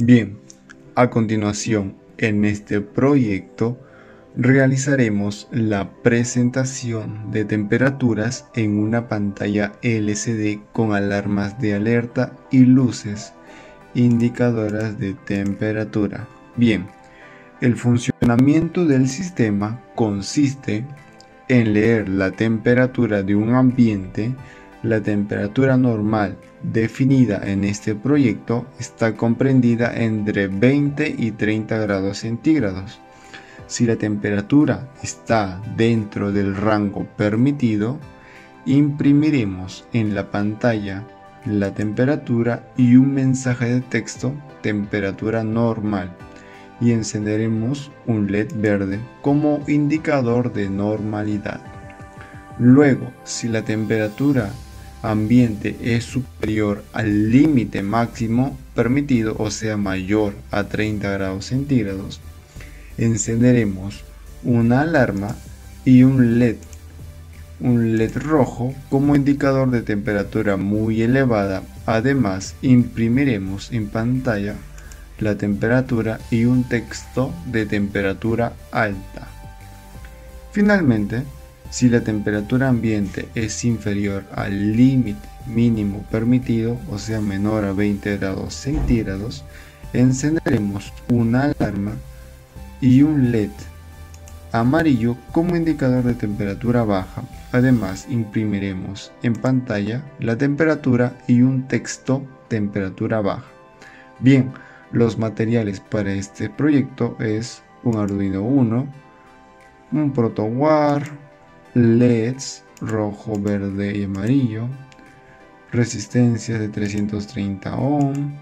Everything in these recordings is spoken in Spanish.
Bien, a continuación, en este proyecto realizaremos la presentación de temperaturas en una pantalla LCD con alarmas de alerta y luces indicadoras de temperatura. Bien, el funcionamiento del sistema consiste en leer la temperatura de un ambiente. La temperatura normal definida en este proyecto está comprendida entre 20 y 30 grados centígrados. Si la temperatura está dentro del rango permitido, imprimiremos en la pantalla la temperatura y un mensaje de texto temperatura normal y encenderemos un LED verde como indicador de normalidad. Luego, si la temperatura ambiente es superior al límite máximo permitido, o sea mayor a 30 grados centígrados, encenderemos una alarma y un LED rojo como indicador de temperatura muy elevada. Además, imprimiremos en pantalla la temperatura y un texto de temperatura alta. Finalmente, si la temperatura ambiente es inferior al límite mínimo permitido, o sea menor a 20 grados centígrados, encenderemos una alarma y un LED amarillo como indicador de temperatura baja. Además, imprimiremos en pantalla la temperatura y un texto temperatura baja. Bien, los materiales para este proyecto es un Arduino Uno, un ProtoWare, LEDs rojo, verde y amarillo, resistencia de 330 ohm,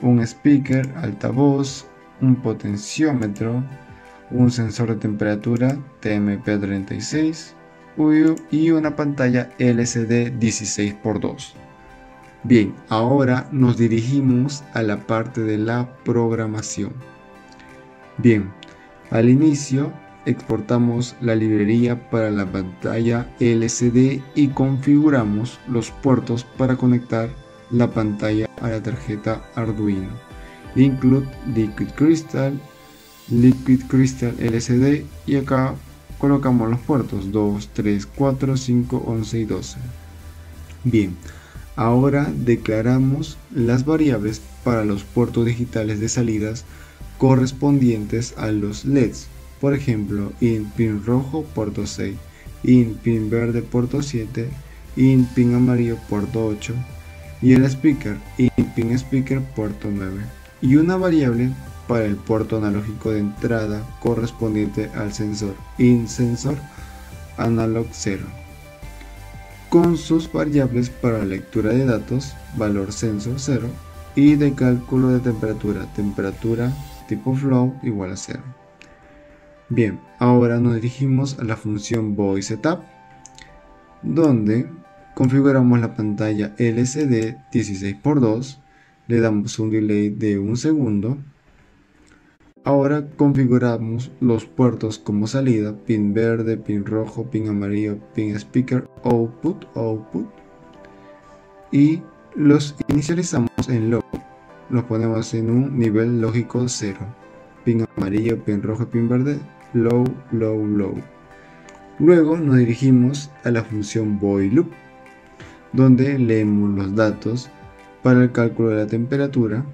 un speaker, altavoz, un potenciómetro, un sensor de temperatura TMP36 y una pantalla LCD 16x2. Bien, ahora nos dirigimos a la parte de la programación. Bien, al inicio exportamos la librería para la pantalla LCD y configuramos los puertos para conectar la pantalla a la tarjeta Arduino. Include Liquid Crystal LCD, y acá colocamos los puertos 2, 3, 4, 5, 11 y 12. Bien, ahora declaramos las variables para los puertos digitales de salidas correspondientes a los LEDs. Por ejemplo, in pin rojo puerto 6, in pin verde puerto 7, in pin amarillo puerto 8 y el speaker in pin speaker puerto 9, y una variable para el puerto analógico de entrada correspondiente al sensor in sensor analog 0, con sus variables para lectura de datos valor sensor 0 y de cálculo de temperatura tipo flow igual a 0. Bien, ahora nos dirigimos a la función voiceTap, donde configuramos la pantalla LCD 16x2, le damos un delay de 1 segundo. Ahora configuramos los puertos como salida, pin verde, pin rojo, pin amarillo, pin speaker, output, y los inicializamos en low, los ponemos en un nivel lógico 0, pin amarillo, pin rojo, pin verde, low, low, low. Luego nos dirigimos a la función void_loop, donde leemos los datos para el cálculo de la temperatura,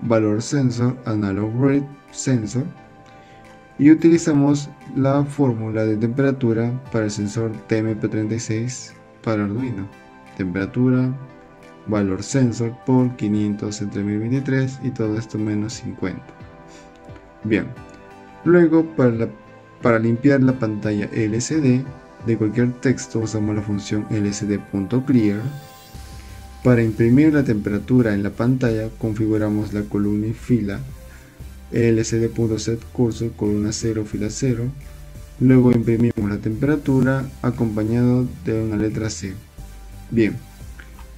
valor sensor, analog rate sensor, y utilizamos la fórmula de temperatura para el sensor TMP36 para Arduino, temperatura, valor sensor por 500 entre 1023 y todo esto menos 50. Bien, luego para limpiar la pantalla LCD de cualquier texto usamos la función lcd.clear. Para imprimir la temperatura en la pantalla configuramos la columna y fila lcd.setCursor columna 0 fila 0. Luego imprimimos la temperatura acompañado de una letra C. Bien,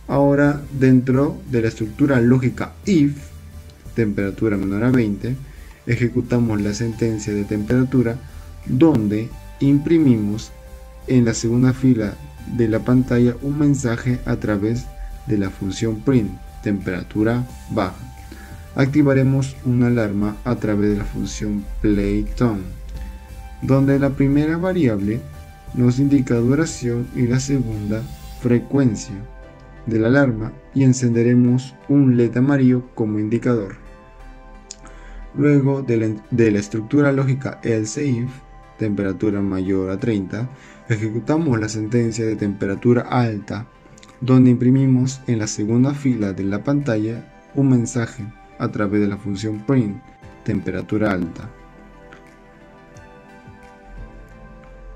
ahora dentro de la estructura lógica if temperatura menor a 20 ejecutamos la sentencia de temperatura, donde imprimimos en la segunda fila de la pantalla un mensaje a través de la función print temperatura baja. activaremos una alarma a través de la función playTone, donde la primera variable nos indica duración y la segunda frecuencia de la alarma, y encenderemos un LED amarillo como indicador. Luego de la estructura lógica else if, temperatura mayor a 30, ejecutamos la sentencia de temperatura alta, donde imprimimos en la segunda fila de la pantalla un mensaje a través de la función print, temperatura alta.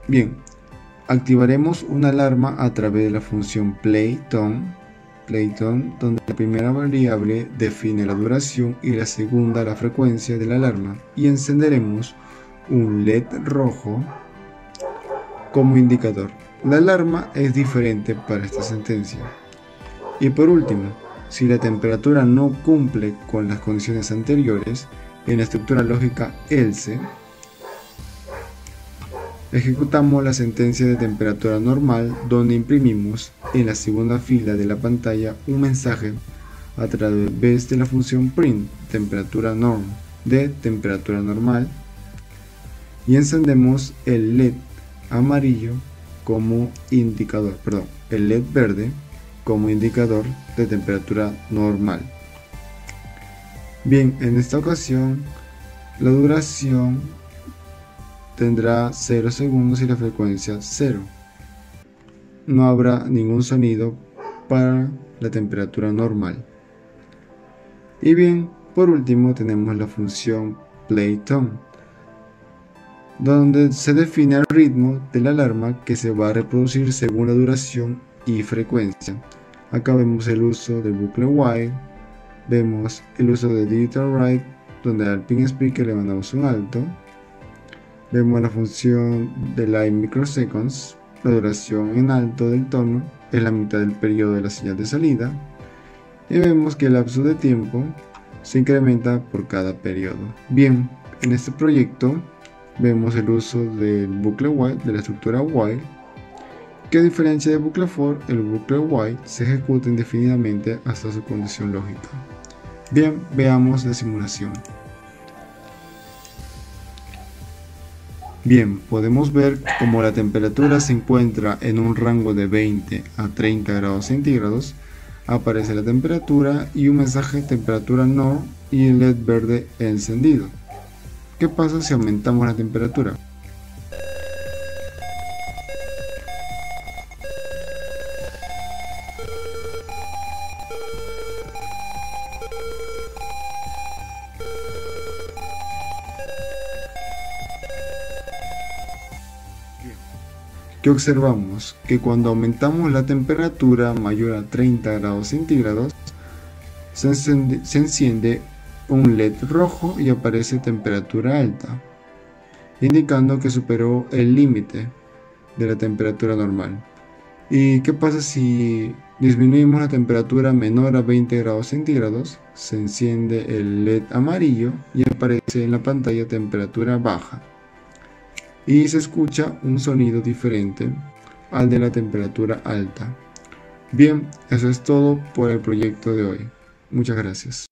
Bien, activaremos una alarma a través de la función playTone, donde la primera variable define la duración y la segunda la frecuencia de la alarma, y encenderemos un LED rojo como indicador. La alarma es diferente para esta sentencia. Y por último, si la temperatura no cumple con las condiciones anteriores, en la estructura lógica else, ejecutamos la sentencia de temperatura normal, donde imprimimos en la segunda fila de la pantalla un mensaje a través de la función print, temperatura norm, de temperatura normal, y encendemos el LED amarillo como indicador, el LED verde como indicador de temperatura normal. Bien, en esta ocasión la duración tendrá 0 segundos y la frecuencia 0. No habrá ningún sonido para la temperatura normal. Y bien, por último tenemos la función playTone, donde se define el ritmo de la alarma que se va a reproducir según la duración y frecuencia. Acá vemos el uso del bucle while, vemos el uso de digital write, donde al pin speaker le mandamos un alto. Vemos la función de live microseconds, la duración en alto del tono es la mitad del periodo de la señal de salida, y vemos que el lapso de tiempo se incrementa por cada periodo. Bien, en este proyecto vemos el uso del bucle while, de la estructura while, que a diferencia de bucle for, el bucle while se ejecuta indefinidamente hasta su condición lógica. Bien, veamos la simulación. Bien, podemos ver como la temperatura se encuentra en un rango de 20 a 30 grados centígrados, aparece la temperatura y un mensaje temperatura no y el LED verde encendido. ¿Qué pasa si aumentamos la temperatura? ¿Qué observamos? Que cuando aumentamos la temperatura mayor a 30 grados centígrados, se enciende un LED rojo y aparece temperatura alta, indicando que superó el límite de la temperatura normal. ¿Y qué pasa si disminuimos la temperatura menor a 20 grados centígrados? Se enciende el LED amarillo y aparece en la pantalla temperatura baja, y se escucha un sonido diferente al de la temperatura alta. Bien, eso es todo por el proyecto de hoy. Muchas gracias.